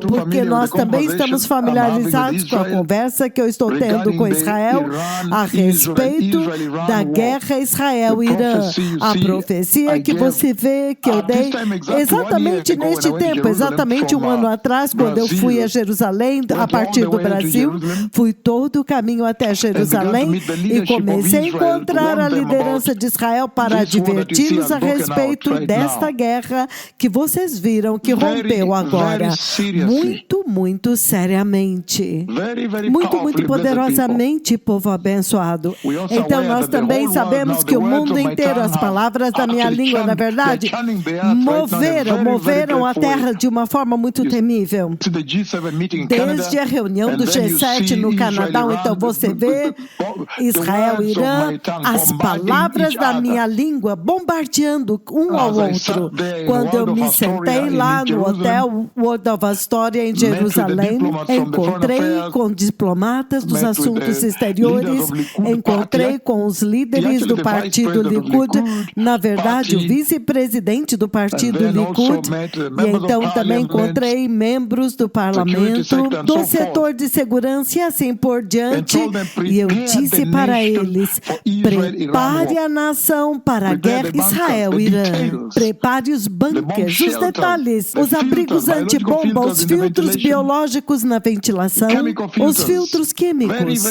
porque nós também estamos familiarizados com a conversa que eu estou tendo com Israel a respeito da guerra Israel-Irã. A profecia que você vê que eu dei exatamente neste tempo, exatamente um ano atrás, quando eu fui a Jerusalém, a partir do Brasil, fui todo o caminho até Jerusalém e comecei a encontrar a liderança de Israel para adverti-los a respeito desta guerra que vocês viram que rompeu agora. Muito, muito seriamente. Muito poderosamente, povo abençoado. Então nós também sabemos que o mundo inteiro, as palavras da minha língua, na verdade, moveram a terra de uma forma muito temível. Desde a reunião do G7 no Canadá, então você vê Israel e Irã, as palavras da minha língua bombardeando um ao outro. Quando eu me sentei lá no hotel World of Astoria em Jerusalém, encontrei com diplomatas dos assuntos exteriores, encontrei com os líderes do partido Likud, na verdade o vice-presidente do partido Likud, e então também encontrei membros do parlamento, do setor de segurança e assim por diante, e eu disse para eles: prepare a nação para a guerra Israel-Irã, prepare os bunkers, os detalhes, os abrigos antibomba, os filtros biológicos na ventilação, os filtros químicos.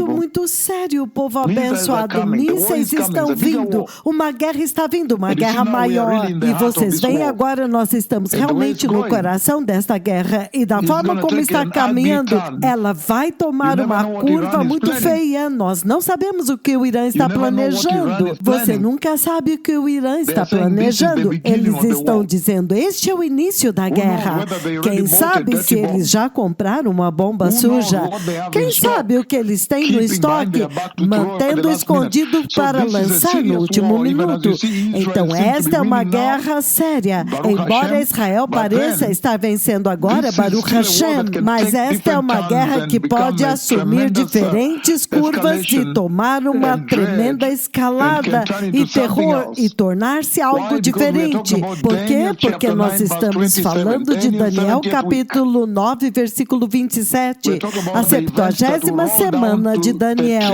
Muito sério, povo abençoado. Mísseis estão vindo, uma guerra está vindo, uma guerra maior. E vocês veem agora, nós estamos realmente no coração desta guerra, e da forma como está caminhando, ela vai tomar uma curva muito feia. Nós não sabemos o que o Irã está planejando. Você nunca sabe o que o Irã está planejando. Eles estão dizendo: este é o início da guerra. Quem sabe se eles já compraram uma bomba suja? Quem sabe o que eles têm no estoque, mantendo escondido para lançar no último minuto? Então esta é uma guerra séria. Embora Israel pareça estar vencendo agora, Baruch Hashem, mas esta é uma guerra que pode assumir diferentes curvas e tomar uma tremenda escalada e terror e tornar-se algo diferente. Por quê? Porque nós estamos falando de Daniel capítulo 9, versículo 27, a 70ª semana de Daniel.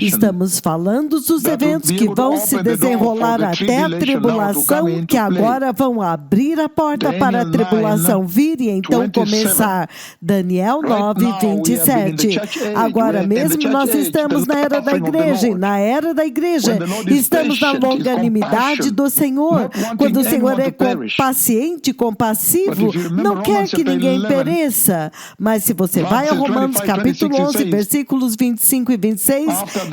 Estamos falando dos eventos que vão se desenrolar até a tribulação, que agora vão abrir a porta para a tribulação vir e então começar. Daniel 9, 27. Agora mesmo nós estamos na era da igreja, e na era da igreja estamos na longanimidade do Senhor. Quando o Senhor é paciente, compassivo, não quer que ninguém pereça. Mas se você vai a Romanos capítulo 11, versículos 25 e 26,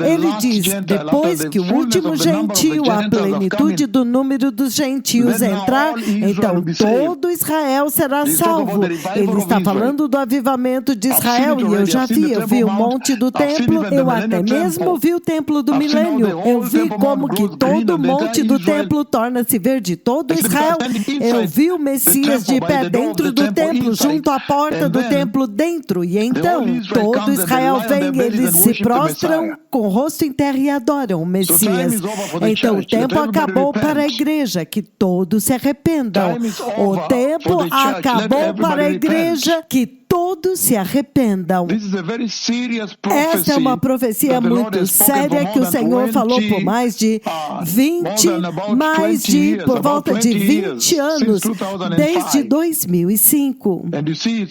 ele diz: depois que o último gentio, a plenitude do número dos gentios entrar, então todo Israel será salvo. Ele está falando do avivamento de Israel, e eu já vi o monte do templo, eu até mesmo vi o templo do milênio, eu vi como que todo o monte do templo torna-se verde, todo Israel, eu vi o Messias de pé dentro do templo, junto à porta do templo dentro, e então todo Israel vem, eles se prostram com o rosto em terra e adoram o Messias. Então o tempo acabou para a igreja, que todos se arrependam. O tempo acabou para a igreja, que todos se arrependam. Esta é uma profecia muito séria que o Senhor falou por por volta de 20 anos, desde 2005.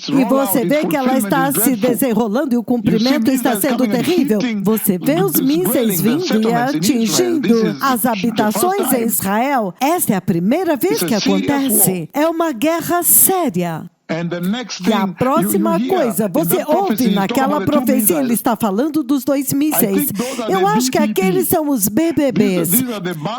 E você vê que ela está se desenrolando e o cumprimento está sendo terrível. Você vê os mísseis vindo e atingindo as habitações em Israel. Esta é a primeira vez que acontece. É uma guerra séria. E a próxima coisa, você ouve naquela profecia, ele está falando dos 2 mísseis. Eu acho que aqueles são os BBBs.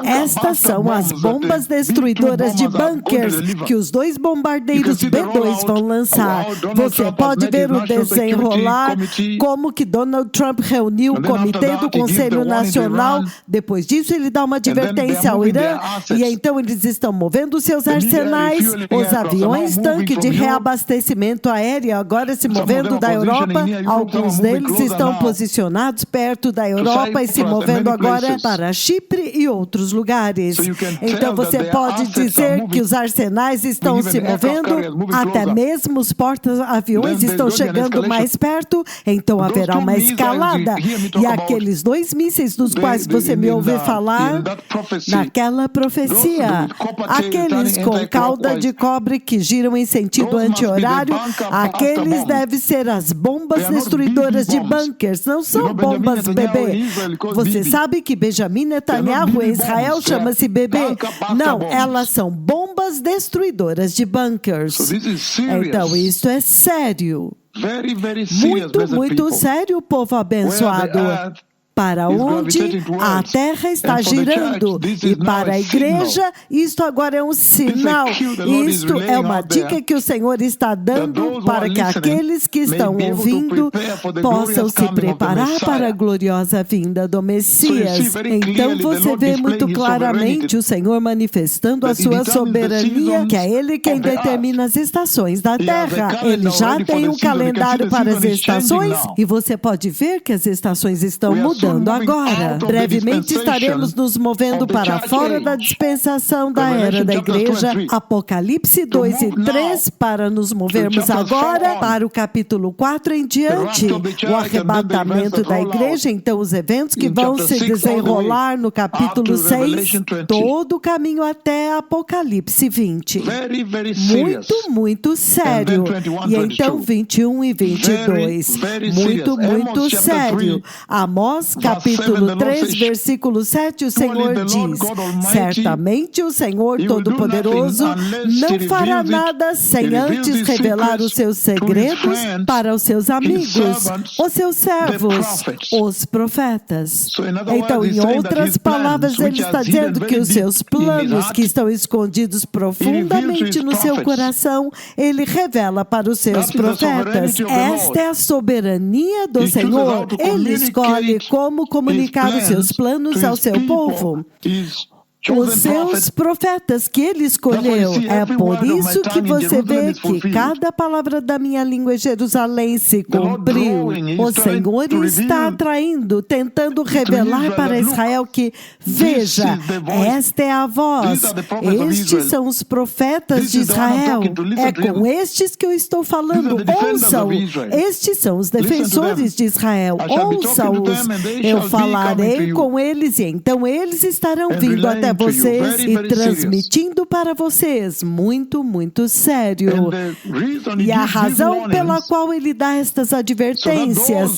Estas são as bombas destruidoras de bunkers que os 2 bombardeiros B-2 vão lançar. Você pode ver o desenrolar, como que Donald Trump reuniu o comitê do Conselho Nacional. Depois disso, ele dá uma advertência ao Irã, e então eles estão movendo seus arsenais, os aviões tanque de real abastecimento aéreo, agora se movendo da Europa. Alguns deles estão posicionados perto da Europa e se movendo agora para Chipre e outros lugares. Então você pode dizer que os arsenais estão se movendo, até mesmo os porta-aviões estão chegando mais perto, então haverá uma escalada. E aqueles 2 mísseis dos quais você me ouviu falar, naquela profecia, aqueles com cauda de cobre que giram em sentido anti-horário, aqueles devem ser as bombas destruidoras de bunkers, não são bombas bebê. Você sabe que Benjamin Netanyahu em Israel chama-se bebê? Não, elas são bombas destruidoras de bunkers. Então isso é sério. Muito, muito sério, povo abençoado. Para onde a terra está girando. E para a igreja, isto agora é um sinal. Isto é uma dica que o Senhor está dando para que aqueles que estão ouvindo possam se preparar para a gloriosa vinda do Messias. Então você vê muito claramente o Senhor manifestando a sua soberania, que é Ele quem determina as estações da terra. Ele já tem um calendário para as estações e você pode ver que as estações estão mudando. Agora, brevemente estaremos nos movendo para fora da dispensação da era da igreja, Apocalipse 2 e 3, para nos movermos agora para o capítulo 4 em diante, o arrebatamento da igreja, então os eventos que vão se desenrolar no capítulo 6, todo o caminho até Apocalipse 20. Muito, muito sério. E então 21 e 22. Muito, muito sério. Amós capítulo 3, versículo 7, o Senhor diz: certamente o Senhor Todo-Poderoso não fará nada sem antes revelar os seus segredos para os seus amigos, os seus servos, os profetas. Então, em outras palavras, ele está dizendo que os seus planos que estão escondidos profundamente no seu coração, ele revela para os seus profetas. Esta é a soberania do Senhor. Ele escolhe como comunicar os seus planos ao seu povo. Os seus profetas que ele escolheu. É por isso que você vê que cada palavra da minha língua em Jerusalém se cumpriu. O Senhor está atraindo, tentando revelar para Israel que, veja, esta é a voz. Estes são os profetas de Israel. É com estes que eu estou falando. Ouçam. Estes são os defensores de Israel. Ouçam-os. Eu falarei com eles e então eles estarão vindo até vocês e transmitindo para vocês. Muito, muito sério. E a razão pela qual ele dá estas advertências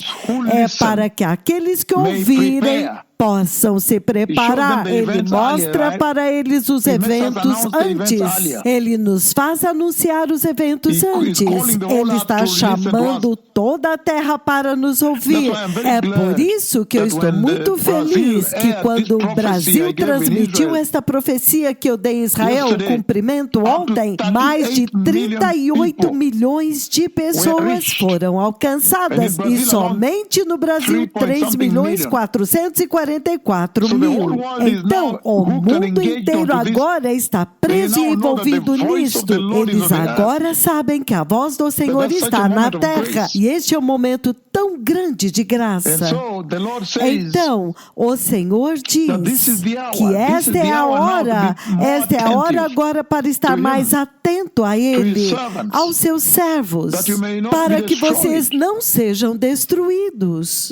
é para que aqueles que ouvirem possam se preparar. Ele mostra para eles os eventos antes. Ele nos faz anunciar os eventos antes. Ele está chamando toda a terra para nos ouvir. É por isso que eu estou muito feliz que quando o Brasil transmitiu esta profecia que eu dei em Israel, o cumprimento ontem, mais de 38 milhões de pessoas foram alcançadas. E somente no Brasil, 3.444.000. Então, o mundo inteiro agora está preso e envolvido nisto. Eles agora sabem que a voz do Senhor está na terra. E este é um momento tão grande de graça. Então, o Senhor diz que esta é a hora. Esta é a hora agora para estar mais atento a Ele, aos seus servos, para que vocês não sejam destruídos.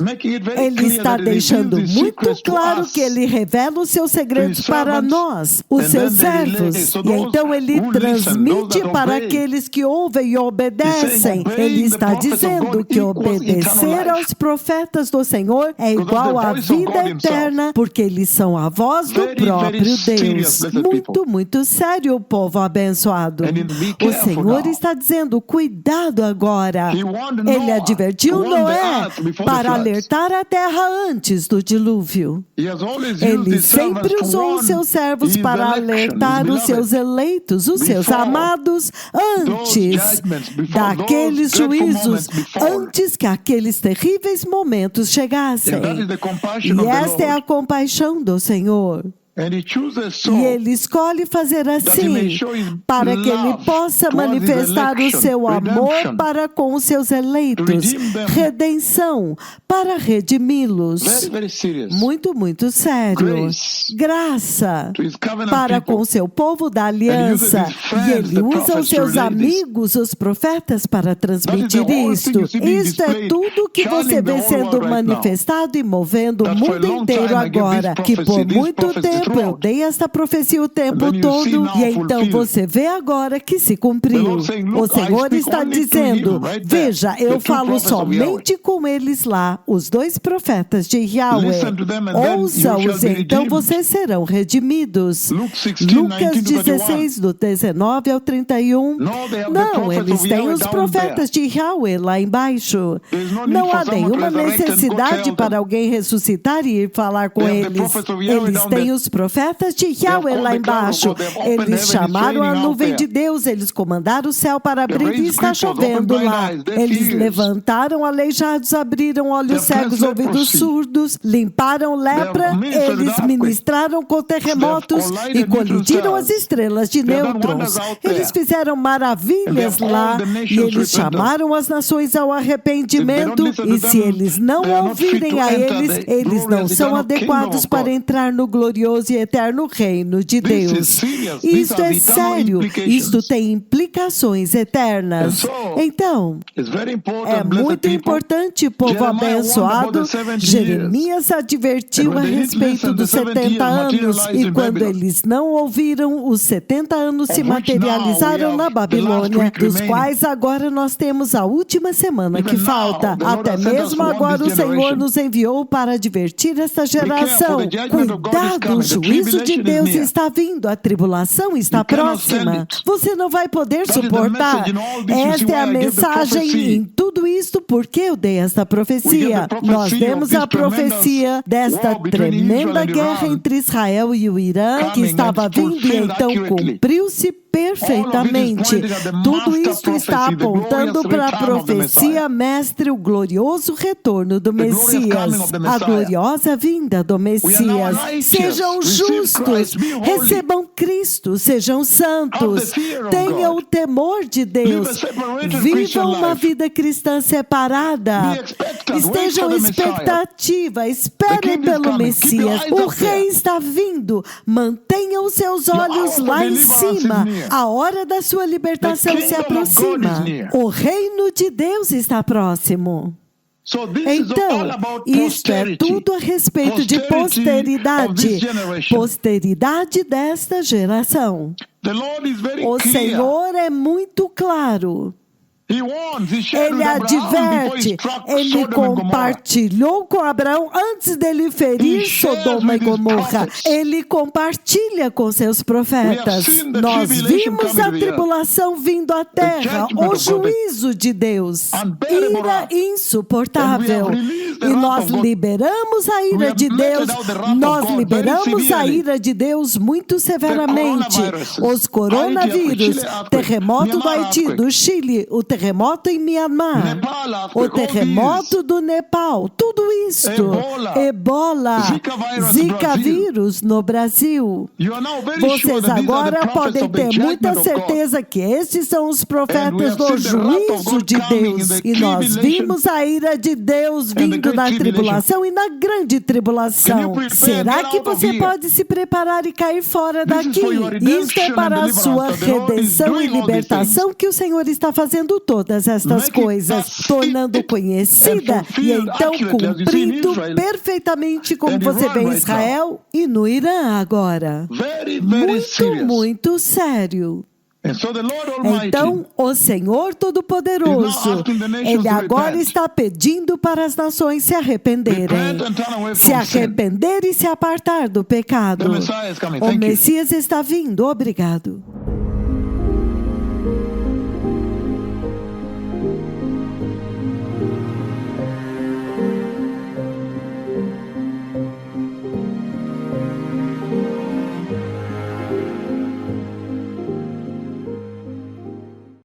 Ele está deixando muito claro que Ele revela os seus segredos para nós, os seus servos. E então Ele transmite para aqueles que ouvem e obedecem. Ele está dizendo que obedecer aos profetas do Senhor é igual à vida eterna, porque eles são a voz do próprio Deus. Muito, muito sério, povo abençoado. O Senhor está dizendo, cuidado agora. Ele advertiu Noé para alertar a terra antes do dilúvio. Ele sempre usou os seus servos para alertar os seus eleitos, os seus amados, antes daqueles juízos, antes que aqueles terríveis momentos chegassem. E esta é a compaixão do Senhor. E ele escolhe fazer assim, para que ele possa manifestar o seu amor para com os seus eleitos, redenção, para redimi-los. Muito, muito sério. Graça para com o seu povo da aliança. E ele usa os seus amigos, os profetas, para transmitir isto. Isto é tudo que você vê sendo manifestado e movendo o mundo inteiro agora. Que por muito tempo eu dei esta profecia o tempo todo, e então você vê agora que se cumpriu. O Senhor está dizendo, veja, eu falo somente com eles lá, os 2 profetas de Yahweh. Ouça-os, então vocês serão redimidos. Lucas 16, do 19 ao 31. Não, eles têm os profetas de Yahweh lá embaixo. Não há nenhuma necessidade para alguém ressuscitar e ir falar com eles. Eles têm os profetas de Yahweh lá embaixo. Eles chamaram a nuvem de Deus, eles comandaram o céu para abrir e está chovendo lá. Eles levantaram aleijados, abriram olhos cegos, ouvidos surdos, limparam lepra, eles ministraram com terremotos e colidiram as estrelas de nêutrons. Eles fizeram maravilhas lá e eles chamaram as nações ao arrependimento, e se eles não ouvirem a eles, eles não são adequados para entrar no glorioso e eterno reino de Deus. Isto é sério, isto tem implicações eternas. Então, é muito importante, povo abençoado. Jeremias advertiu a respeito dos 70 anos, e quando eles não ouviram, os 70 anos se materializaram na Babilônia, dos quais agora nós temos a última semana que falta. Até mesmo agora o Senhor nos enviou para advertir esta geração. Cuidado, o juízo de Deus está vindo, a tribulação está próxima. Você não vai poder suportar. Esta é a mensagem em tudo isto, porque eu dei esta profecia. Nós temos a profecia desta tremenda guerra entre Israel e o Irã, que estava vindo e então cumpriu-se perfeitamente. Tudo isto está apontando para a profecia mestre, o glorioso retorno do Messias, a gloriosa vinda do Messias. Sejam justos, recebam Cristo, sejam santos, tenham o temor de Deus, vivam uma vida cristã separada, estejam em expectativa, esperem pelo Messias. O Rei está vindo, mantenham seus olhos lá em cima. A hora da sua libertação se aproxima. O reino de Deus está próximo. Então, isto é tudo a respeito de posteridade. Posteridade desta geração. O Senhor é muito claro. Ele adverte, ele compartilhou com Abraão antes dele ferir Sodoma e Gomorra. Ele compartilha com seus profetas. Nós vimos a tribulação vindo à terra, o juízo de Deus, ira insuportável. E nós liberamos a ira de Deus, nós liberamos a ira de Deus muito severamente. Os coronavírus, terremoto do Haiti, do Chile, o terremoto em Myanmar, o terremoto do Nepal, tudo isto, Ebola, Zika vírus no Brasil. Vocês agora podem ter muita certeza que estes são os profetas do juízo de Deus. E nós vimos a ira de Deus vindo na tribulação e na grande tribulação. Será que você pode se preparar e cair fora daqui? Isto é para a sua redenção e libertação que o Senhor está fazendo todas estas coisas, tornando conhecida e então cumprindo perfeitamente como você vê em Israel e no Irã agora. Muito, muito sério. Então, o Senhor Todo-Poderoso, Ele agora está pedindo para as nações se arrependerem. Se arrepender e se apartar do pecado. O Messias está vindo. Obrigado.